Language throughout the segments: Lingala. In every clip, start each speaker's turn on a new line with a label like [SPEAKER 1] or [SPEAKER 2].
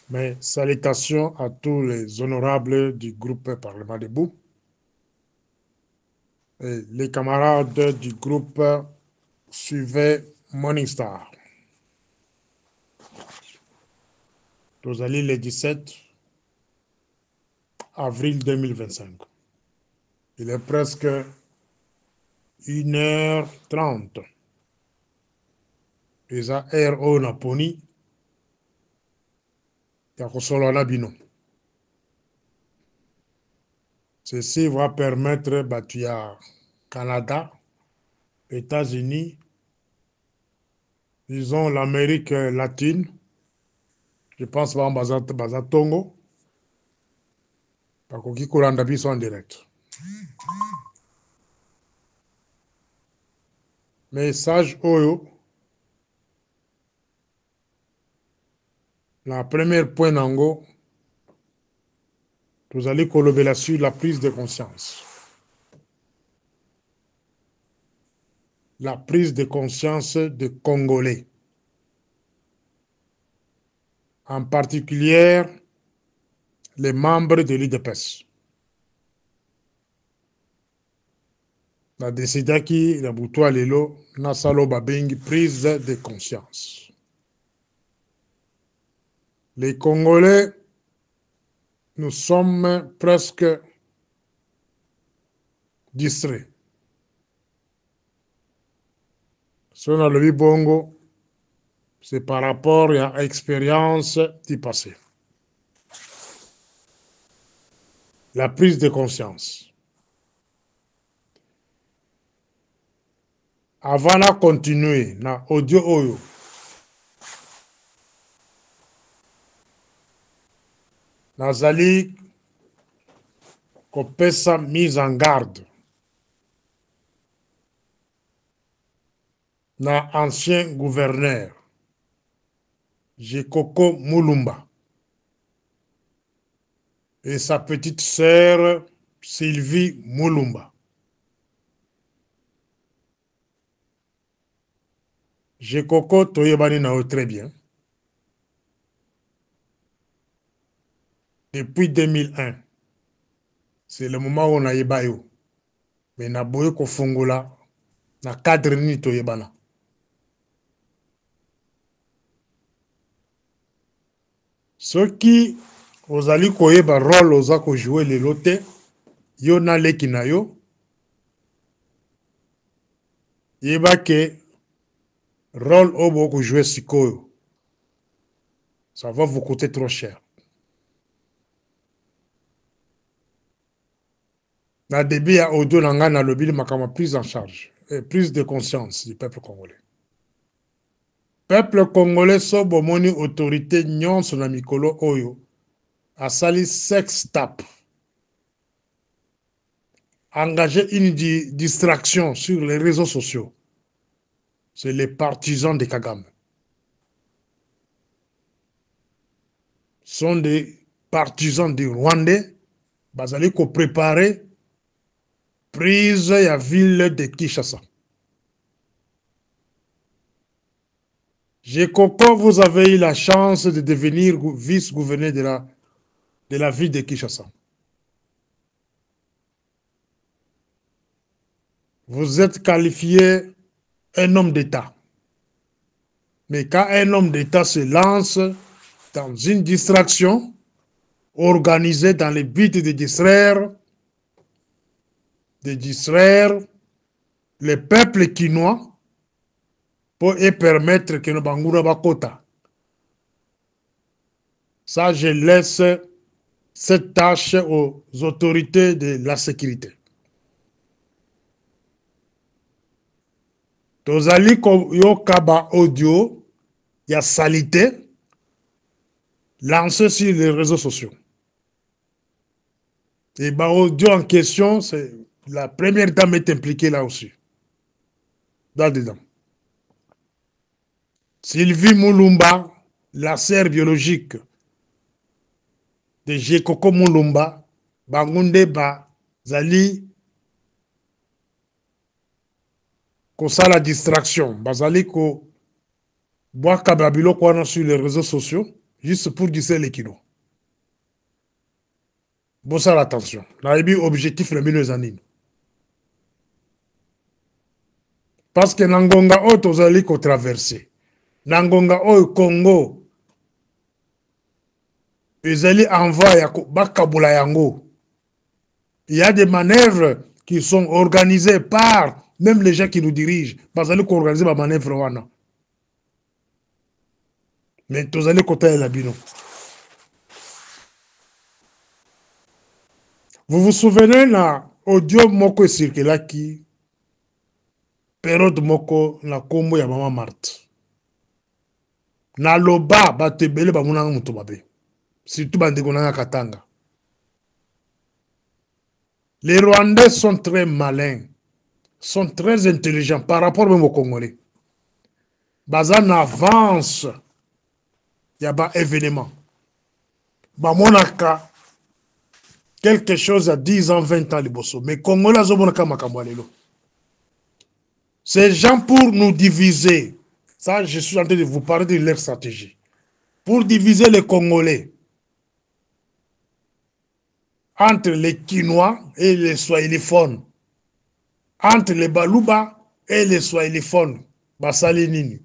[SPEAKER 1] Mes salutations à tous les honorables du groupe Parlement debout et les camarades du groupe Suivez Morningstar. Nous allons le 17 avril 2025. Il est presque 1h30. Eza RO Naponi, Yakosolo Nabino. Ceci va permettre à Canada, États-Unis, disons l'Amérique latine, je pense à Bazatongo, bakoki kolanda biso en direct. Message Oyo, la première point nango, vous allez kolobela sur la prise de conscience. La prise de conscience des Congolais. En particulier, les membres de l'IDPS. La décidaki, la boutoua lelo, nasalo babengi prise de conscience. Les Congolais, nous sommes presque distraits. Si on a le bongo, c'est par rapport à l'expérience du passé. La prise de conscience. Avant de continuer, na audio oyo, nazali kopesa mise en garde na ancien gouverneur Jekoko Mulumba et sa petite sœur Sylvie Mulumba. Jekoko toyebani na très bien. Depuis 2001, c'est le moment où on a yebayo. Mais na boye ko fongola na cadre ni toyebana. Ceux qui ozali koyeba rôle oza ko jouer le lote, yo na leki na yo, yeba ke rôle obo ko jouer sikoyo. Ça va vous coûter trop cher. Na début ya audio nanga na lobili makama prise en charge et prise de conscience du peuple congolais. Peuple congolais so bomoni autorité nyonso na mikolo oyo asali sex tap. Engager une distraction sur les réseaux sociaux. C'est les partisans de Kagame. Sont des partisans du Rwandais. Bazali ko préparer prise ya ville de Kinshasa. Jekoko, vous avez eu la chance de devenir vice-gouverneur de la ville de Kinshasa. Vous êtes qualifié un homme d'État. Mais quand un homme d'État se lance dans une distraction organisée dans le but de distraire le peuple quinois pour permettre que nos bangura bakota. Ça, je laisse cette tâche aux autorités de la sécurité. Tozali yo kaba audio, il y a salité, lancé sur les réseaux sociaux. Et bah audio en question, c'est la première dame est impliquée là aussi. Là-dedans. Sylvie Mulumba, la sœur biologique de Jekoko Mulumba, bangunde ba zali ko ça la distraction, bazali ko boaka babilo kwana sur les réseaux sociaux juste pour glisser les kilos. Bon, ça, attention. L'objectif, le milieu anines. Parce que Nangonga, vous allez traverser. Nangonga, Congo, ils allaient envoyer Bakabula Yango. Il y a des manœuvres qui sont organisées par même les gens qui nous dirigent. Parce qu'ils ont organisé ma manœuvre. Mais vous allez côté la bino. Vous vous souvenez, là, audio moko circulé qui période moko na kombo ya Maman Marthe. Na loba batebele ba munanga muto babe. Surtout bandeko na Katanga. Les Rwandais sont très malins, sont très intelligents par rapport même aux Congolais. Bazan avance, il y a pas événement. Bamonaka quelque chose à 10 ans, 20 ans, les bosso. Mais Congolais, ces gens pour nous diviser, ça, je suis en train de vous parler de leur stratégie. Pour diviser les Congolais entre les Quinois et les Swahiliphones, entre les Baluba et les Swahiliphones, Basali Nini.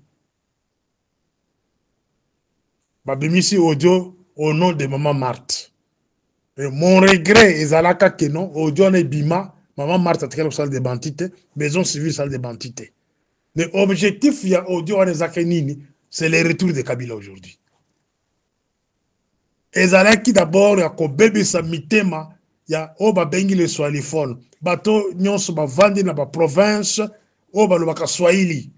[SPEAKER 1] Babimisi audio au nom de Maman Marthe. Et mon regret, Ezalaka Kenon, audio ne Bima, Maman Marthe a tiré salle de bantité, maison civile salle de bantité. Mais l'objectif, il y a audio à Zakenini, c'est le retour de Kabila aujourd'hui. Ezalaki d'abord, il y a Kobebe Samitema, il y a Oba Bengi le Swahiliphone, bateau Nyonso Bavandi na ba province, Oba Lobaka Swahili.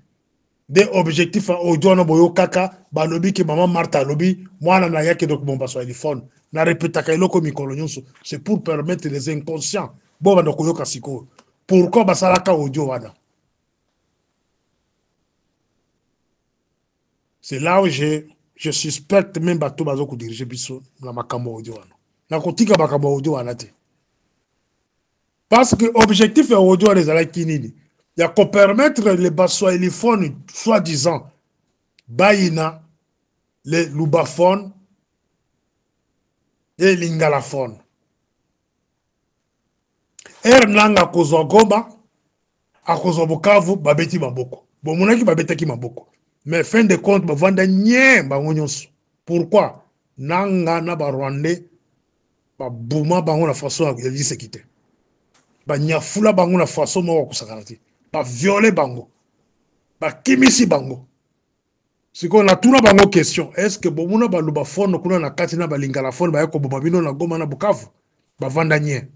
[SPEAKER 1] Des objectifs à audio na boyo kaka, balobi ki Maman Marthe lobi, moi na yaki donc bon ba Swahiliphone. Na répétaka eloko mikolo nyonso, c'est pour permettre les inconscients. Bon ba koyoka siko. Pourquoi basalaka audio wana? C'est là où je suspecte même bateau bazo ko diriger biso na makambo audio wana. Na kotika makambo audio wana te. Parce que l'objectif est audio les alaki nini. Il y a qu'on permettre les baswahiliphones, soi-disant, Baïna, les lubaphones et l'ingalaphone. Nanga kozwa Goma, a kozwa Bukavu, babeti maboko. Bon, monaki babetaki maboko. Mais fin de compte, bavanda nye bango nyonso. Pourquoi? Nanga na ba Rwandais, ba bouma bango na façon ya lisekite. Ba nyafula bango na façon moko kusakanati. Ba violer bango. Ba kimisi bango. C'est qu'on a tout la bango question. Est-ce que bomuna ba lubafone kuna na kati na ba lingalaphone ba yako bobabino na Goma na Bukavu? Ba vanda nye.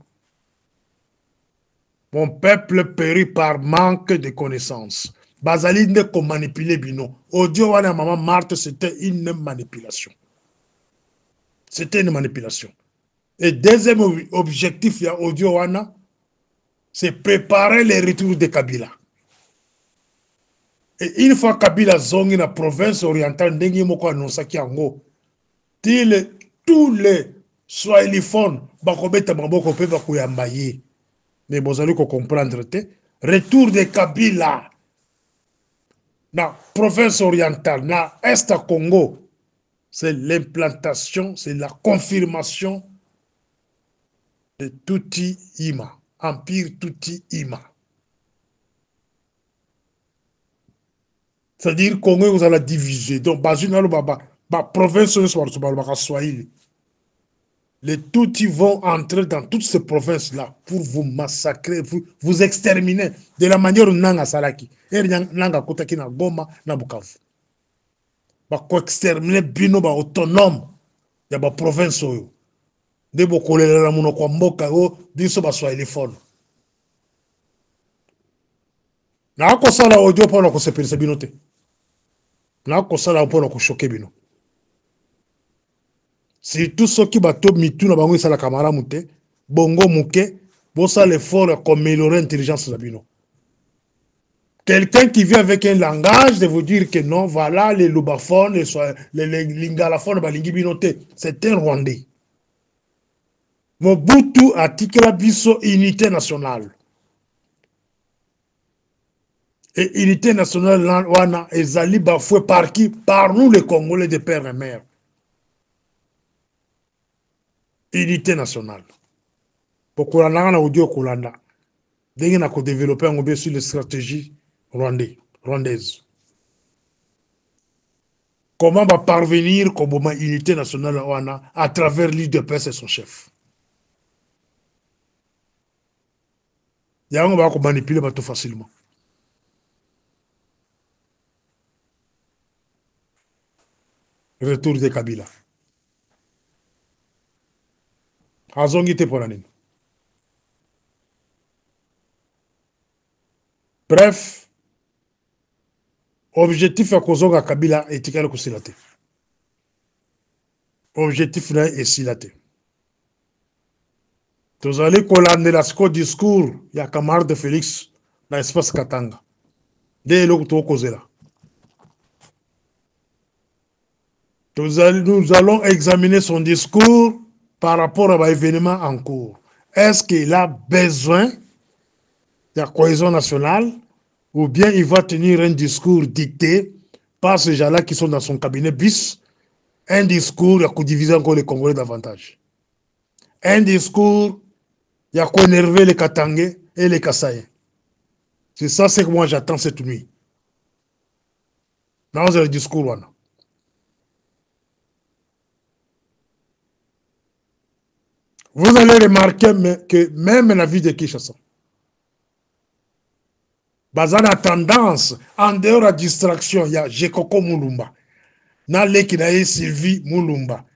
[SPEAKER 1] Mon peuple périt par manque de connaissances. Bazali ne ko manipuler bino. Audio wana Maman Marthe, c'était une manipulation. C'était une manipulation. Et deuxième objectif, il y a audio wana, c'est préparer les retours de Kabila. Et une fois Kabila zongi na province orientale, ndenge moko anonsaki ango, tous les Swahiliphones, bakobeta maboko pe bakuyamba ye. Mais vous allez comprendre, retour de Kabila dans la province orientale, dans l'Est Congo, c'est l'implantation, c'est la confirmation de Tuti Ima, Empire Tuti Ima. C'est-à-dire Congo, vous allez diviser. Donc, la province Swahili. Les Tutsis vont entrer dans toutes ces provinces-là pour vous massacrer, vous exterminer de la manière dont Nanga Salaki. Et Nanga Kotaki na Goma, na Bukavu. Ba ko exterminer bino ba autonome ya ba province oyo. De bokolela na munoko mboka o biso ba Swahiliphone. Na ko sala audio pour ko sepelisa bino te. Na ko sala pour ko choquer bino. Surtout ceux qui bateau mitou na bango isala kamara mute, bongo muke, bossa l'effort pour améliorer l'intelligence de bino. Quelqu'un qui vient avec un langage de vous dire que non, voilà les lubaphones, les lingalaphones, balingi binote, c'est un Rwandais. Mobutu a la biso unité nationale. Et unité nationale, wana, ezali bafoué par qui? Par nous les Congolais de père et mère. unité nationale. Pour Kolanda, na audio Kolanda. Dès qu'on a développé un bien sur les stratégies rwandaises. Comment va parvenir comme unité nationale à travers l'UDPS et son chef. Il y a un va manipuler tout facilement. Retour de Kabila. Azongité pour l'année. Bref, objectif à Kozonga Kabila est égal à Silate. Objectif là est Silate. Vous allez coller la discours, il y a camarade de Félix dans l'espace Katanga. Dès le coup, nous allons examiner son discours par rapport à l'événement en cours. Est-ce qu'il a besoin de la cohésion nationale ou bien il va tenir un discours dicté par ces gens-là qui sont dans son cabinet bis, un discours qui diviser encore les Congolais davantage. Un discours qui a énervé les Katangais et les Kassaïens. C'est ça ce que moi j'attends cette nuit. Dans le discours, vous allez remarquer que même la vie de Kinshasa, bazana tendance, en dehors de la distraction, il y a Jekoko Mulumba, Nalekinae Sylvie Mulumba.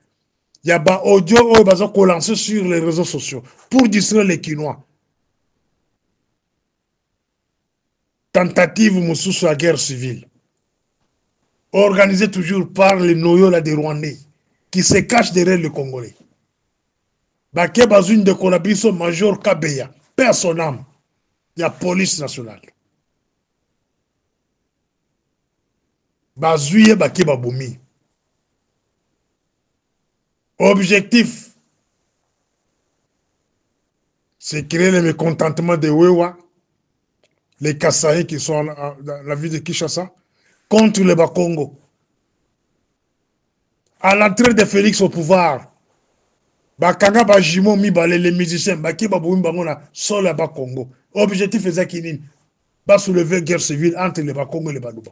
[SPEAKER 1] Il y a des audio qui sont lancés sur les réseaux sociaux pour distraire les Kinois. Tentative sur la guerre civile. Organisée toujours par les Noyola des Rwandais qui se cachent derrière les Congolais. Baké Bazoun de Konabiso Major Kabeya, perd son âme. Il y a police nationale. Bazouye Baké Baboumi. Objectif, c'est créer le mécontentement des Wewa, les Kassaïs qui sont dans la ville de Kinshasa, contre le Bakongo. À l'entrée de Félix au pouvoir, Bakanga Bajimo Mibale, les musiciens, Baki Baboumi Bangona, sol à Bakongo. Objectif est Zakinin, va soulever une guerre civile entre les Bakongo et les Badouba.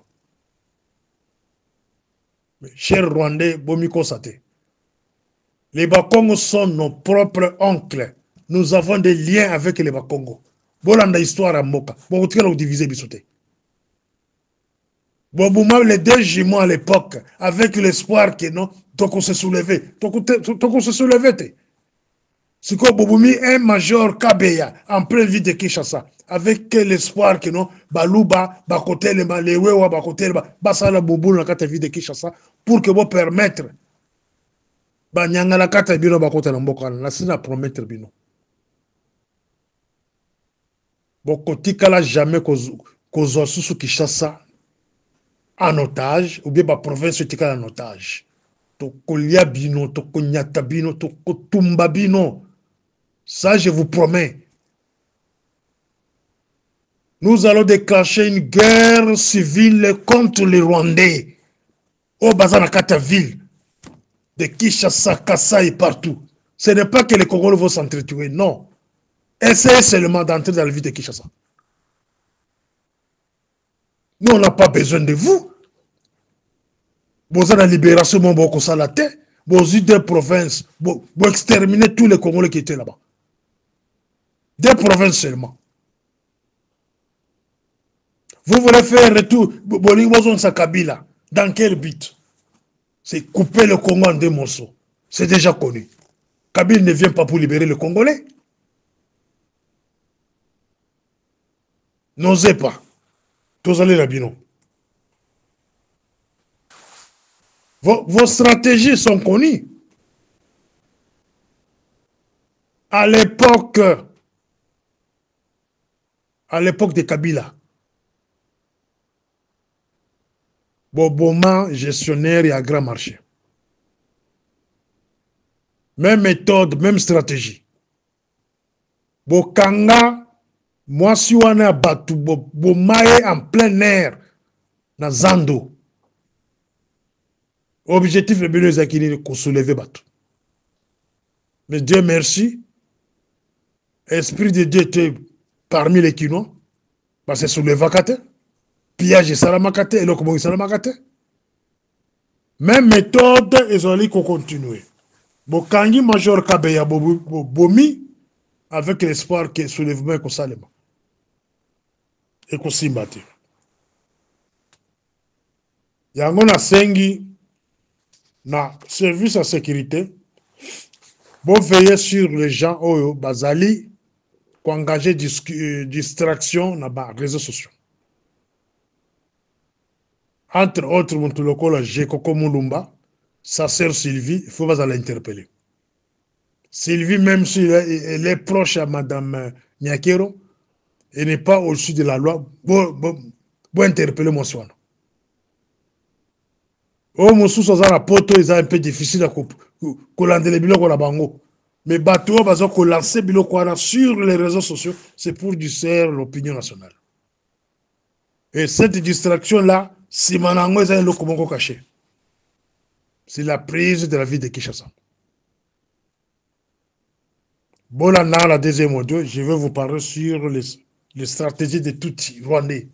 [SPEAKER 1] Mais, chers Rwandais, Bomiko Sate, les Bakongo sont nos propres oncles. Nous avons des liens avec les Bakongo. Bolanda histoire à Moka. Bon, tu as divisé Bissoté. Bobouma, les deux jumeaux à l'époque, avec l'espoir que non, donc on se soulevait. Donc on se soulevait. C'est quoi Boboumi, un major Kabeya, en pleine ville de Kinshasa, avec l'espoir que non, Balouba, Bakote, les Wewa, Bakote, Basala Boubou, dans la ville de Kinshasa, pour que vous permettre, Banyanga la carte bino, Bakote, la Mboka, la sina promettre bino. Bokotikala jamais qu'aux sous Kinshasa, en otage, ou bien la province tika en otage. Toko lia bino, toko nyata bino, toko tumba bino. Ça, je vous promets. Nous allons déclencher une guerre civile contre les Rwandais. Au Bazanakata ville, de Kinshasa, Kassai et partout. Ce n'est pas que les Congolais vont s'entretuer, non. Essayez seulement d'entrer dans la ville de Kinshasa. Nous, on n'a pas besoin de vous. Vous avez la libération, vous avez deux provinces, vous exterminez tous les Congolais qui étaient là-bas. Deux provinces seulement. Vous voulez faire un retour, Kabila. Dans quel but? C'est couper le Congo en deux morceaux. C'est déjà connu. Kabila ne vient pas pour libérer le Congolais. N'osez pas. Tous allez la bino. Vos stratégies sont connues. À l'époque de Kabila, Boboma, gestionnaire et à grand marché. Même méthode, même stratégie. Bokanga, moi si on a battu, Bomaye en plein air, na Zando. Objectif le bien de soulever Batu. Mais Dieu merci, Esprit de Dieu était parmi les Kinois. Parce que c'est sur le vacate. Pillage et salamakate, et le comment salamakate. Même méthode, ils ont dit qu'on continue. Bokangi Major Kabeya Bomi, avec l'espoir que le soulèvement est salema. Et qu'on s'imbatte. Yango na sengi, na service à sécurité, bon veiller sur les gens, oyo, bazali, pour engager distraction dans les réseaux sociaux. Entre autres, mon tuloko, Jekoko Mulumba, sa sœur Sylvie, il faut pas l'interpeller. Sylvie, même si elle est proche à Madame Nyakero, elle n'est pas au-dessus de la loi, pour interpeller mon soin. Oh, mon sous la poto, c'est un peu difficile à collander les biloko la bango. Mais bateau, parce qu'on lance biloko sur les réseaux sociaux, c'est pour distraire l'opinion nationale. Et cette distraction-là, si manango est un locomoco caché. C'est la prise de la vie de Kinshasa. Bon, là, dans la deuxième audio, je vais vous parler sur les stratégies de tout Rwandais.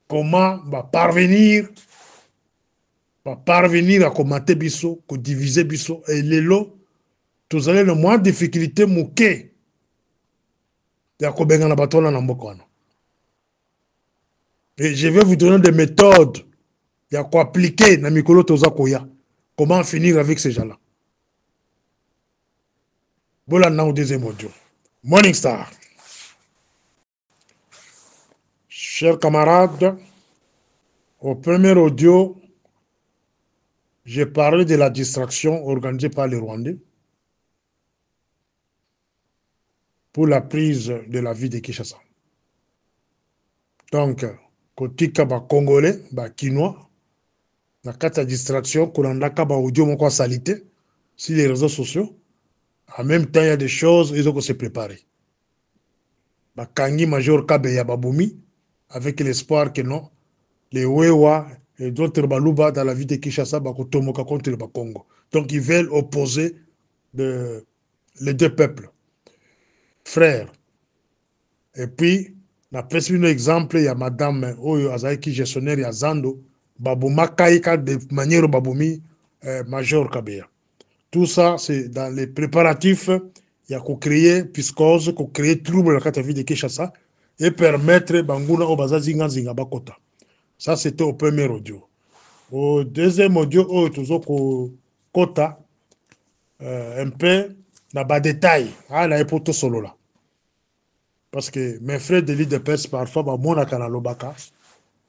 [SPEAKER 1] Comment parvenir à commenter biso, à diviser biso, et lelo, vous avez le moins de difficulté mouké de kobenga na batona na mbokono. Et je vais vous donner des méthodes de appliquer na mikolo toza koya. Comment finir avec ces gens-là. Voilà, now deuxième audio. Morning Star. Chers camarades, au premier audio, j'ai parlé de la distraction organisée par les Rwandais pour la prise de la vie de Kinshasa. Donc, kotika ba Congolais, ba Kinois, na kata distraction, kolandaka ba audio moko salité sur les réseaux sociaux. En même temps, il y a des choses, ils ont se préparer. Ba Kangi Major Kabeya Baboumi, avec l'espoir que non, les Wewa et d'autres Baluba dans la vie de Kinshasa, Bakotomoka contre le Congo. Donc, ils veulent opposer les deux peuples, frères. Et puis, na pesi un exemple, il y a Madame Oyo Azaiki gestionnaire ya Zando, Babouma Kaika de manière Baboumi Major Kabeya. Tout ça, c'est dans les préparatifs, il y a qu'on créer piscose, qu'on créer trouble dans la vie de Kinshasa et permettre Banguna Obaza Zinga Zinga Bakota. Ça, c'était au premier audio. Au deuxième audio, toujours Kota, un peu dans les détails, à la époque solo là. Parce que mes frères de l'île de Perse, parfois, mon akana lobaka,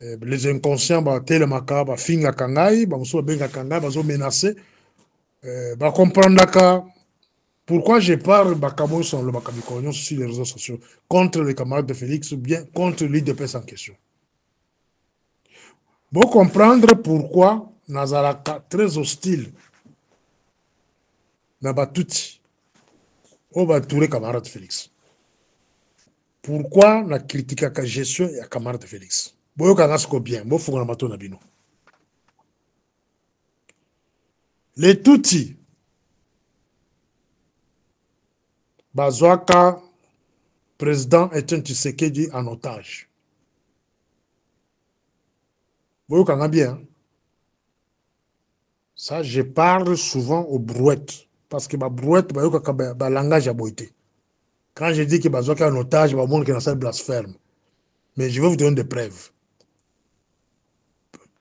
[SPEAKER 1] les inconscients, telemaka, finga kangai, so benga kangai, bazo menacé, comprendre pourquoi je parle bakamo sur le bakamikonyo sur les réseaux sociaux contre les camarades de Félix ou bien contre l'île de Perse en question. Bon comprendre pourquoi Nazaraka très hostile na batuti au batouré camarade Félix. Pourquoi na critique la gestion et la camarade Félix? Boyo kanasko bien, bo fuga na mato na bino. Les Tutsi Bazwaka président Etienne Tshisekedi en otage. Boyo kana bien. Ça, je parle souvent aux brouettes. Parce que ma brouette, ba langage a boité. Quand je dis que Bazwaka en otage, ba monde qui na salle blasphème. Mais je vais vous donner des preuves.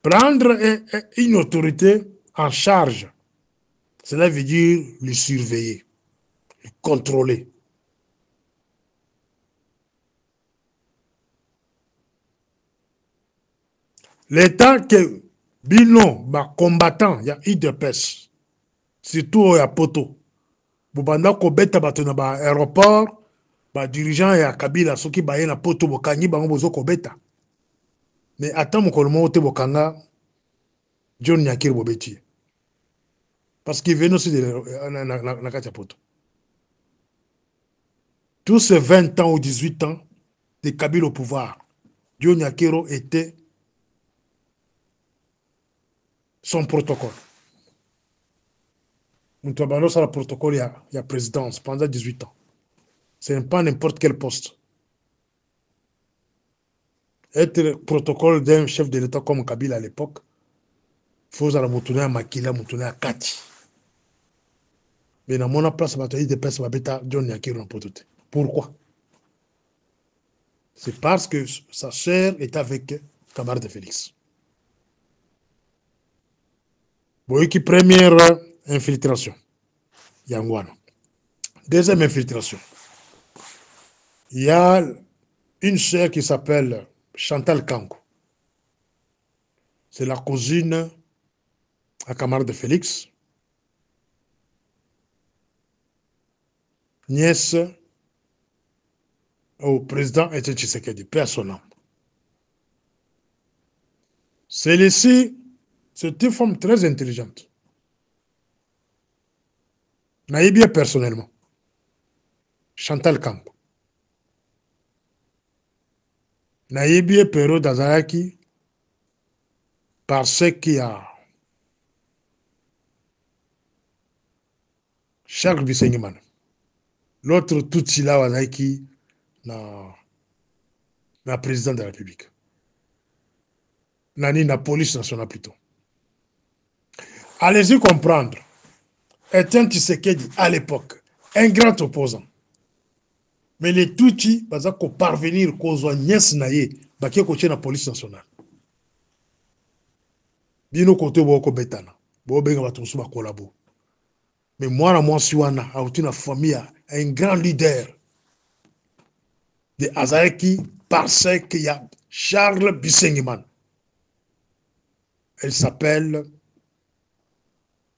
[SPEAKER 1] Prendre une autorité en charge, cela veut dire le surveiller, le contrôler. L'État que bino, combattant, il y a IDPS, surtout à Poto. Bobanda kobeta bato na ba aéroport, ba dirigeant ya Kabila soki baye na Poto bokangi bango bozo kobeta. Mais attends mokolo moko te bokanga John Nyakiri bobeti. Parce qu'il vient aussi de la kati ya Poto. Tous ces 20 ans ou 18 ans de Kabila au pouvoir, John Nyakiro était son protocole. Moutoubano, c'est le protocole, il y a présidence pendant 18 ans. Ce n'est pas n'importe quel poste. Être protocole d'un chef de l'État comme Kabila à l'époque, il faut que Moutouna à Makila, Moutouna à Kati. Mais dans mon place, il y a des personnes qui ont John Yakir en potote. Pourquoi? C'est parce que sa sœur est avec camarade de Félix. Bon, qui première infiltration, Yangwana. Deuxième infiltration, il y a une sœur qui s'appelle Chantal Kanko. C'est la cousine à camarade de Félix, nièce au président Etienne Tshisekedi, paix à son âme. Celle-ci, c'est une femme très intelligente. Naïbia personnellement. Chantal Kanko. Naïbia Pero Dazaraki, parce qu'il y a Charles Bissengiman. L'autre Tutsi là, Wazaki, na président de la République. La police nationale plutôt. Allez-y comprendre. Etienne Tshisekedi, à l'époque, un grand opposant. Mais les Tutsi, ils ont parvenir à Nies qui est la police nationale. Bino côté boko betana. Bo benga batusu ba collabo. Mais moi siwana a une famille, un grand leader de Azareki parce qu'il y a Charles Bissengiman. Elle s'appelle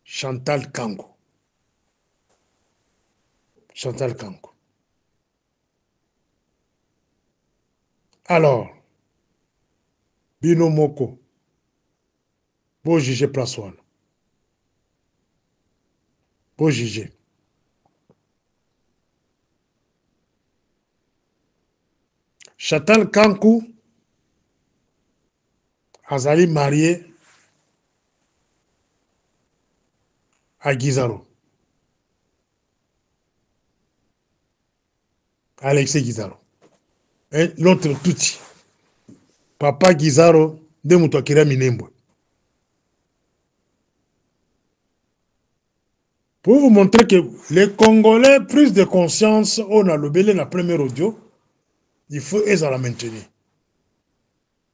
[SPEAKER 1] Chantal Kanko. Chantal Kanko. Alors, Bino Moko, beau juger place one. Beau juger. Chantal Kanko, Azali marié à Guizaro. Alexis Guizaro. Et l'autre Tutsi. Papa Guizaro de Moutouakira Minembwe. Pour vous montrer que les Congolais, prise de conscience, on a le belé dans la première audio, il faut la maintenir.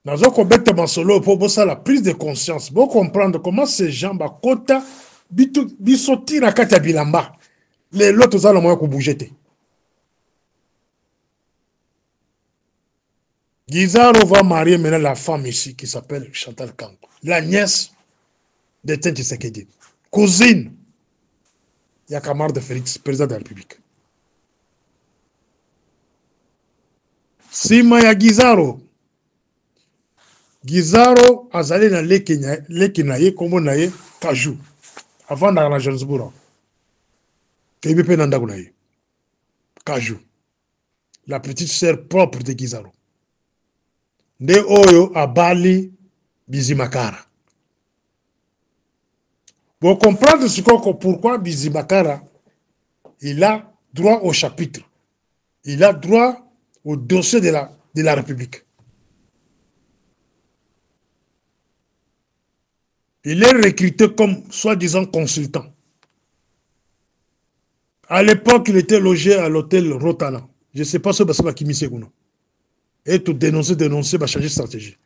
[SPEAKER 1] Dans un bête masolo pour ça la prise de conscience, pour comprendre comment ces gens ba kota bisoti na kati bilamba. Les autres za la moyen ko bouger. Guizaro va marier maintenant la femme ici qui s'appelle Chantal Kanko, la nièce de Etienne Tshisekedi, cousine. Il y a camarade de Félix, président de la République. Sima ya Guizaro. Guizaro azali na leki na ye kombo na ye Kaju. Avant dans la Johannesburg. Kebi pe nanda kuna ye. Kaju. La petite sœur propre de Guizaro. Nde oyo abali Bizimakara. Pour comprendre pourquoi Bizimakara, il a droit au chapitre. Il a droit au dossier de la République. Il est recruté comme soi-disant consultant. À l'époque, il était logé à l'hôtel Rotana. Je ne sais pas ce que c'est qui m'y et tout dénoncer, va changer de stratégie.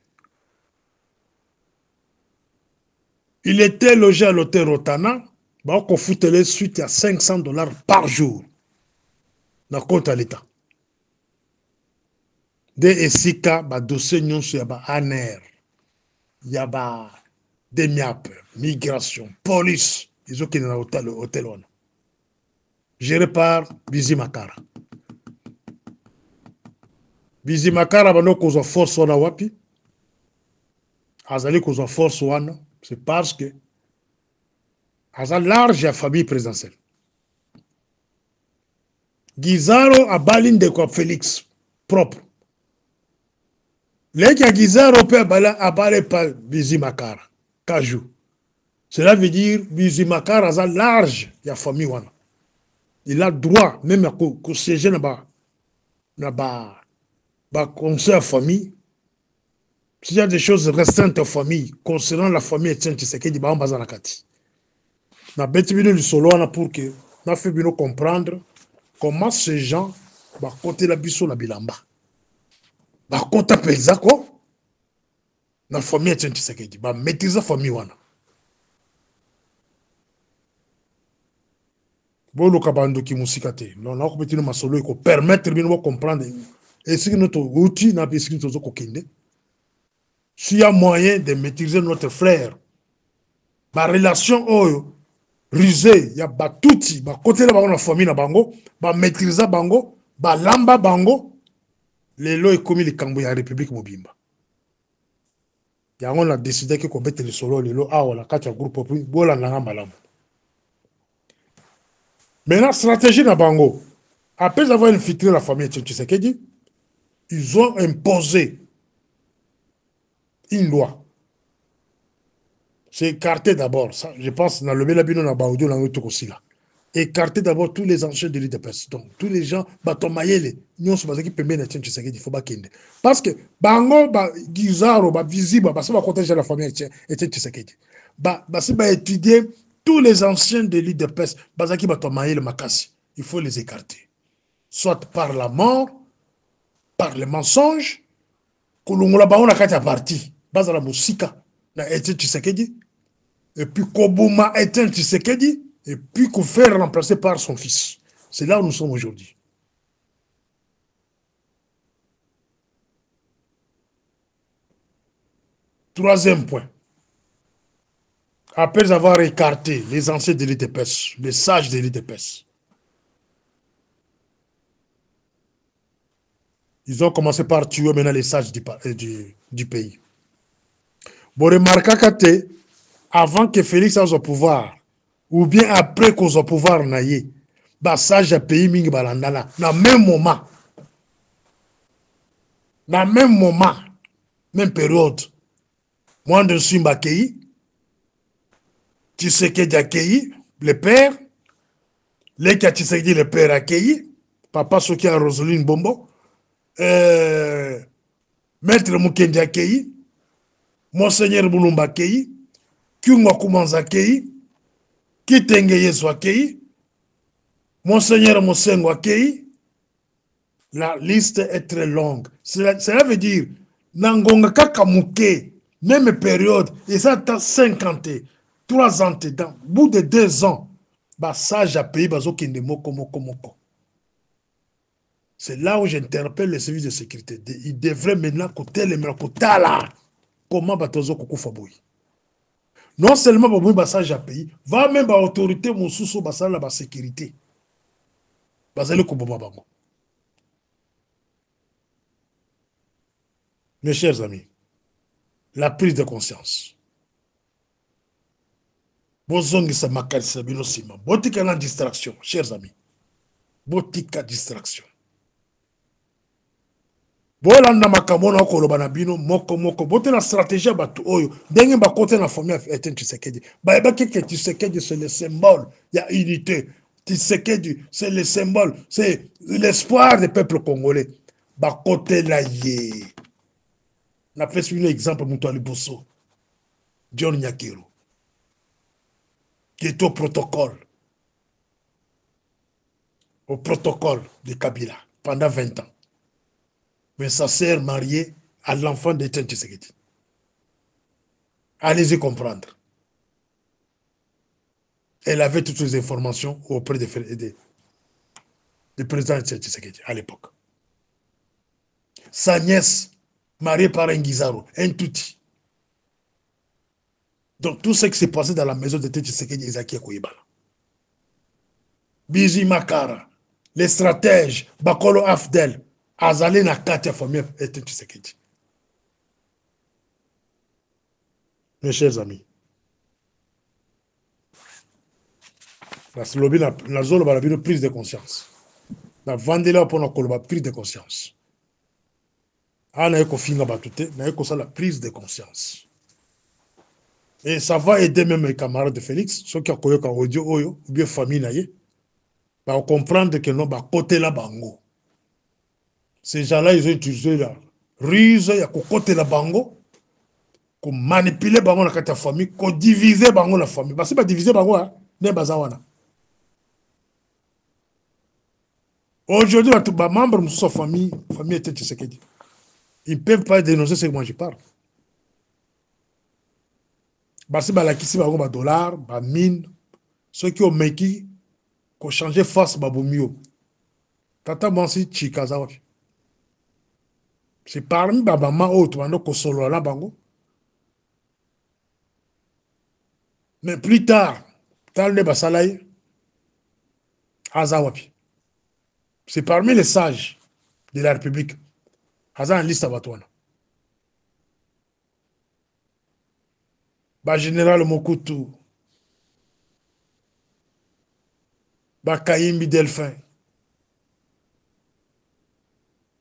[SPEAKER 1] Il était logé à l'hôtel Rotana, on foutait suite à $500 par jour dans le compte à l'État. Des SICA, dossier il y a ANR, il y a des MIAP, migration, police, ils ont qui dans l'hôtel. Géré par Bizimakara. Bizimakara, il force wana wapi. Azali kozo force wana. C'est parce que Azal large famille présidentielle. Guizaro a balin de quoi Félix propre. Les qui a Guizaro peut a balé par Bizimakara. Kaju. Cela veut dire Bizimakar a large, il y a famille wana. Il a droit, même à siéger dans conseil à famille. S'il y a des choses restantes en famille, concernant la famille Etienne Tshisekedi, on va en kati. Na beti bino le solo wana pour que na fait bino comprendre comment ces gens ba côté la biso na bilamba. Ba kota penza ko na famille Etienne Tshisekedi, ba maîtriser la famille wana. Bolo kabando ki musika te. Non na ko betino masolo ko permettre bino comprendre et ce que notre outil na bisi nous ko kende. S'il y a moyen de maîtriser notre frère, ma relation oyo rusé, il y a batuti, ba côté la bango na famille na bango, ba maîtriser bango, ba lamba bango, les lois commis les kambo ya République Mobimba. Yango on a décidé que ko bete le solo les lois la kacha groupe bola na malamu. Maintenant stratégie na bango. Après avoir infiltré la famille Tshisekedi, ils ont imposé une loi. C'est écarter d'abord, je pense, dans le Bélabino, dans Baoudio, dans le aussi là. Écarter d'abord tous les anciens délits de personne. Donc, tous les gens, Batomayele, nous sommes qui permettent d'être Tshisekedi, il faut pas qu'il parce que, Bango, Gizaro, visible, ça va protéger la famille Etienne Tshisekedi. C'est étudier tous les anciens délits de personne, Bazaki Batomayele, Makasi. Il faut les écarter. Soit par la mort, par les mensonges, Kolongola Baona Katia parti, Bazala Moussika, na Etienne Tshisekedi. Et puis Kobuma Etienne Tshisekedi, et puis qu'on fait remplacer par son fils. C'est là où nous sommes aujourd'hui. Troisième point. Après avoir écarté les anciens délits de pêche, les sages délits de pêche, ils ont commencé par tuer maintenant les sages du pays. Bon, remarquez avant que Félix soit au pouvoir, ou bien après qu'on soit au pouvoir, bah sage a pays mingi balandana, dans le même moment. Dans le même moment, même période, moi je suis Mbakei, Tshisekedi accueilli, le père, Leka Tshisekedi le père accueilli, papa Soki a Roseline Bombo, Maître Mukendi accueilli, Monseigneur Boulumba accueilli, Kyungwa Kumanza accueilli, Kitenge Yesu accueilli, Monseigneur Mosengo accueilli. La liste est très longue. Cela veut dire, Nangonga Kakamuke, même période, et ça a 50 ans, 3 ans, dans au bout de 2 ans, bah sage a payé Bazokinde Moko Moko Moko. C'est là où j'interpelle les services de sécurité. Ils devraient maintenant côté les là. Comment Batozo Koko Faboui. Non seulement Baboui Bassage a payé, va même à l'autorité Moussousso Bassala la sécurité. Bazale Koboma Bango. Mes chers amis, la prise de conscience. Bozongisa makarisa bino sima. Botika na distraction, chers amis. Botika distraction. Bolanda makambo na koloba na bino moko moko. Bote la stratégie batu oyo. Ndenge ba côté na famille Etienne Tshisekedi. Ba eba que Tshisekedi c'est le symbole. Il y a unité. Tshisekedi c'est le symbole, c'est l'espoir des peuples congolais. Ba côté la yé. Na fait un exemple Moutouali Bosso. John Nyakiro. Qui est au protocole de Kabila pendant 20 ans. Mais sa sœur mariée à l'enfant d'Etienne Tshisekedi. Allez-y comprendre. Elle avait toutes les informations auprès du président Etienne Tshisekedi à l'époque. Sa nièce, mariée par un Guizaro, un Touti. Donc tout ce qui s'est passé dans la maison d'Etienne Tshisekedi, Ezaki Koyibala. Bizi Makara, les stratèges, Bakolo Afdel, Azali na Katia famille Etienne Tshisekedi. Mes chers amis, la zone va une prise de conscience. La vendela pour la prise de conscience. Ah, na eko finga batute, na eko ça la prise de conscience. Et ça va aider même les camarades de Félix, ceux qui ont connu audio ou bien famille naïe, va comprendre que non, bah côté là bango. Ces gens-là, ils ont utilisé la ruse, il y a côté la bango, qu'on manipuler bango la carte famille, qu'on diviser bango la famille. Parce que pas diviser bango, hein, n'est pas ça. Aujourd'hui, les membres de sa famille était Tshisekedi. Ils ne peuvent pas dénoncer ce que moi je parle. Parce que si bango ba dollar, ba mine, ceux qui ont meki, qu'on change face ba bomio. Tata Mansi Chikaza. C'est parmi ba maman autre, bando ko solo la bango. Mais plus tard, dans le basalaï, Azawapi. C'est parmi les sages de la République. Aza en liste à Batouana. Ba général Mokutu, ba Kayimbi Delphin.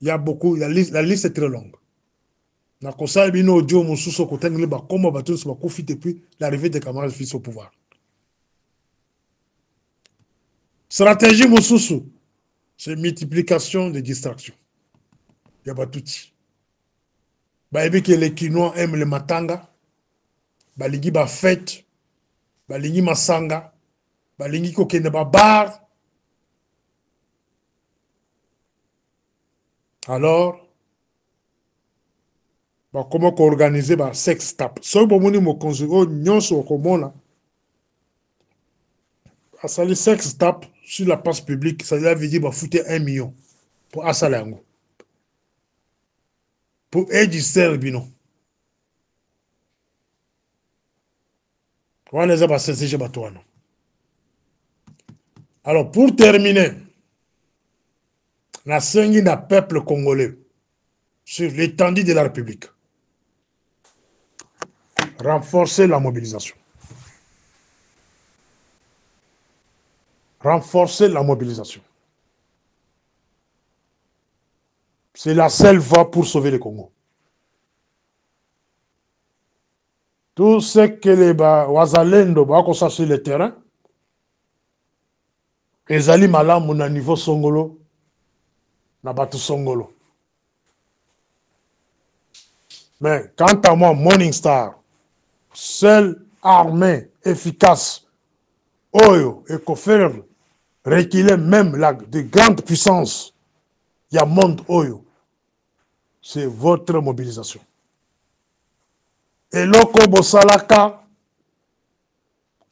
[SPEAKER 1] Il y a beaucoup, la liste est très longue. Na kosa bino audio mususo kotengle ba comment bateau se bakufi depuis l'arrivée des camarades fils au pouvoir. Stratégie mususu, c'est multiplication des distractions. Il y a pas tout. Bah que les Quinois aiment le matanga, bah ligi ba fête, bah ligi masanga, bah ligi kokende ba bar. Alors bah comment organiser ba sex tap. So bo moni mo konzugo nyonso komona. Ça les sex tap sur la place publique, ça veut dire bah foutre 1 million pour Asalango. Pour aider Serbino. Alors, pour terminer, la scène d'un peuple congolais sur l'étendue de la République. Renforcer la mobilisation. Renforcer la mobilisation. C'est la seule voie pour sauver le Congo. Tout ce que les Wazalendo sont sur le terrain, les Ali Malam na niveau Songolo, na Batu Songolo. Mais quant à moi, Morning Star, seule armée efficace, Oyo, et qu'on fait reculer même de grandes puissances, il y a monde Oyo. C'est votre mobilisation. Et loko bosalaka,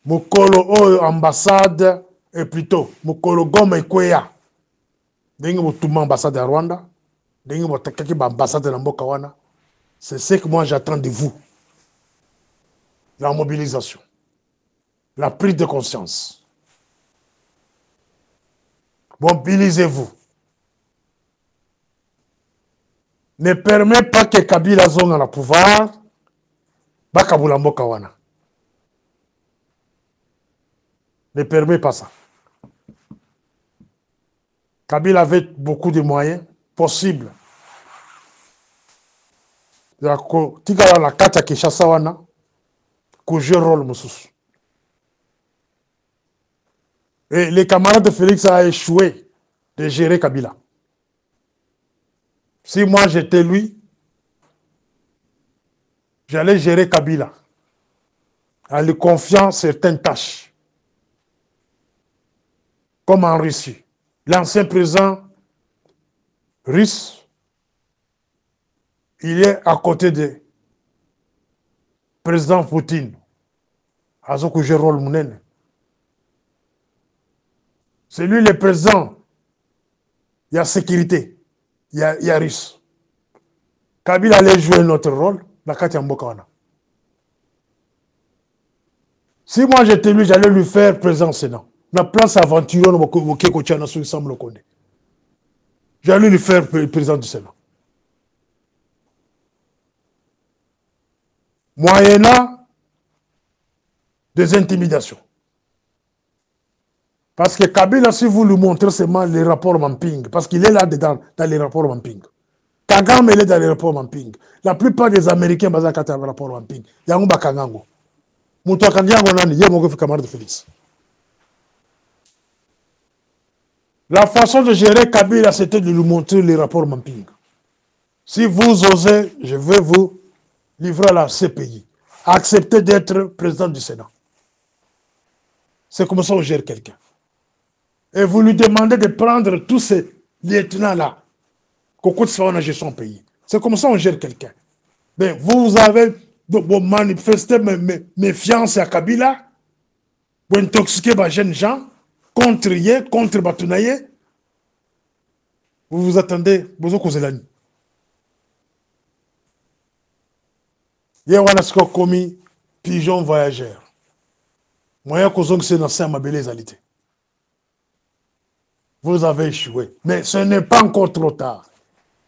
[SPEAKER 1] mukolo Oyo ambassade, et plutôt, mukolo Goma Ekweya, dengue mutuma ambassade à Rwanda, dengue mutakaki ambassade na mboka wana. C'est ce que moi j'attends de vous. La mobilisation. La prise de conscience. Mobilisez-vous. Ne permet pas que Kabila zone à la pouvoir. Bakabula mboka wana. Ne permet pas ça. Kabila avait beaucoup de moyens possibles. Tika la kata Kinshasa wana ko jouer rôle mususu. Et les camarades de Félix a échoué de gérer Kabila. Si moi j'étais lui, j'allais gérer Kabila en lui confiant certaines tâches. Comme en Russie. L'ancien président russe, il est à côté de président Poutine. Azoko Jérôme Mounene. C'est lui le président. Il y a sécurité. Il y a russe. Kabila allait jouer notre rôle. La Katia Mbokawana. Si moi j'étais lui, j'allais lui faire président Sénat. La place aventure, j'allais lui faire président du Sénat. Moyennant des intimidations. Parce que Kabila, si vous lui montrez seulement les rapports Mamping, parce qu'il est là-dedans, dans les rapports Mamping. Kagame, il est dans les rapports Mamping. La plupart des Américains, basés dans les rapports Mamping. Yangouba Kangango. camarade Félix. La façon de gérer Kabila, c'était de lui montrer les rapports Mamping. Si vous osez, je vais vous livrer à la CPI. Acceptez d'être président du Sénat. C'est comme ça qu'on gère quelqu'un. Et vous lui demandez de prendre tous ces lieutenants-là, qu'on coûte la gestion pays. C'est comme ça qu'on gère quelqu'un. Mais vous avez manifesté méfiance à Kabila, vous intoxiquez les jeunes gens, contre Batounaye, vous vous attendez, vous causez la nuit. Il y a un commis pigeon voyageur. Moi, c'est ma belle. Vous avez échoué. Mais ce n'est pas encore trop tard.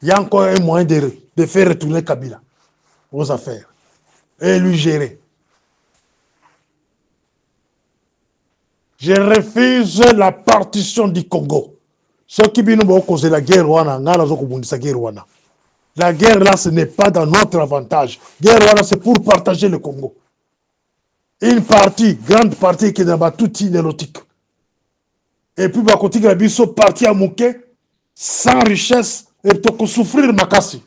[SPEAKER 1] Il y a encore un moyen de faire retourner Kabila aux affaires et lui gérer. Je refuse la partition du Congo. Ceux qui viennent causer la guerre, la guerre là, ce n'est pas dans notre avantage. La guerre là, c'est pour partager le Congo. Une partie, grande partie qui n'a pas tout nélotique. Et puis, bah, côté de sont partis à Mouké, sans richesse, et pour souffrir Makassi.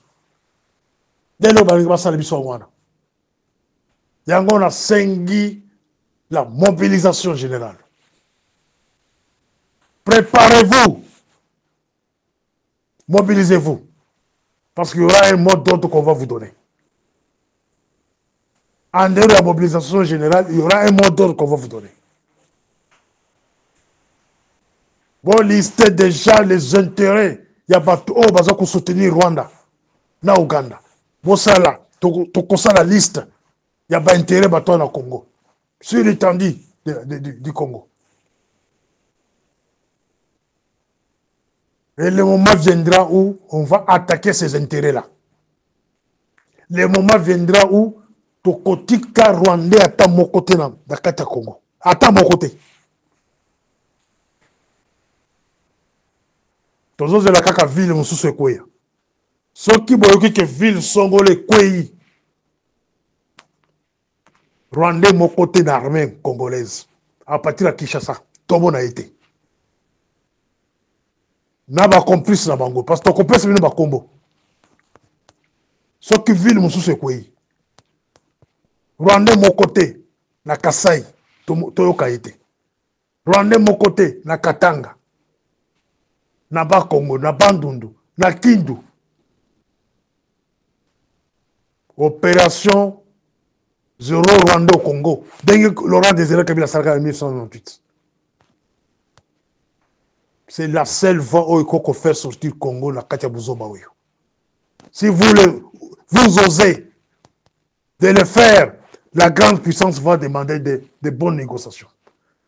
[SPEAKER 1] Dès lors, il y a un sengi la mobilisation générale. Préparez-vous. Mobilisez-vous. Parce qu'il y aura un mot d'ordre qu'on va vous donner. En dehors de la mobilisation générale, il y aura un mot d'ordre qu'on va vous donner. Vous listez déjà les intérêts. Il y a pas pour soutenir Rwanda, na Ouganda. Vous savez là, la liste. Il y a pas intérêt dans le Congo. Sur l'étendue du Congo. Et le moment viendra où on va attaquer ces intérêts-là. Le moment viendra où Tokotika Rwandais à mon côté dans le Congo. À mon côté. Tozo de la kaka ville mususu ekweya. Soki boyoki ke ville songole ekweyi. Rwandais mon côté d'armée congolaise. À partir de Kinshasa, tobo na été. Na ba complice na bango parce que complice bino ba kombo. Soki ville mususu ekweyi. Rwandais mon côté na Kasai toyoka été. Rwandais mon côté na Katanga. Na ba Congo, na Bandundu, na Kindu. Opération Zéro Rwanda au Congo. Laurent Désiré Kabila Sarka en 1998. C'est la seule voie où il faut faire sortir le Congo, la Katia Bouzoba. Si vous osez de le faire, la grande puissance va demander de bonnes négociations.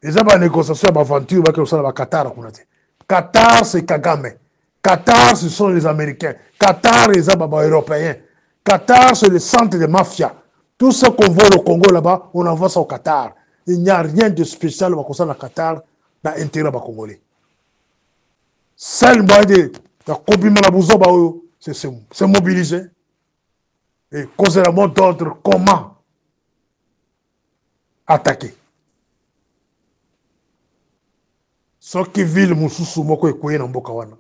[SPEAKER 1] Et ça, la négociation, l'aventure, va que ça va Qatar. Qatar, c'est Kagame. Qatar, ce sont les Américains. Qatar, les Européens. Qatar, c'est le centre de mafia. Tout ce qu'on voit au Congo là-bas, on envoie ça au Qatar. Il n'y a rien de spécial au Qatar dans l'intérêt congolais. Seul moyen de c'est mobiliser et causer la mot d'ordre comment attaquer. Ce qui ville mususu moko ekoye na mboka wana.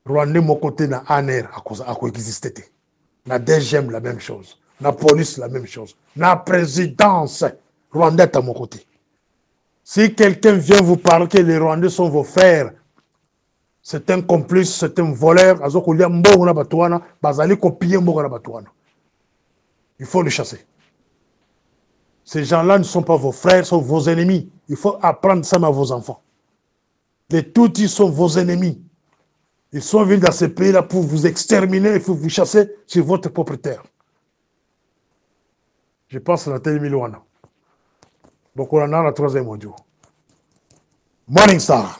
[SPEAKER 1] Rwanda mon côté na ANR à coexister. La DGM la même chose. La police la même chose. La présidence Rwanda est à mon côté. Si quelqu'un vient vous parler que les Rwandais sont vos frères, c'est un complice, c'est un voleur, il faut le chasser. Ces gens-là ne sont pas vos frères, sont vos ennemis. Il faut apprendre ça à vos enfants. Les Tutsis sont vos ennemis. Ils sont venus dans ce pays-là pour vous exterminer et pour vous chasser sur votre propre terre. Je pense à la télé Milwana. Donc on a la troisième audio. Morning Star.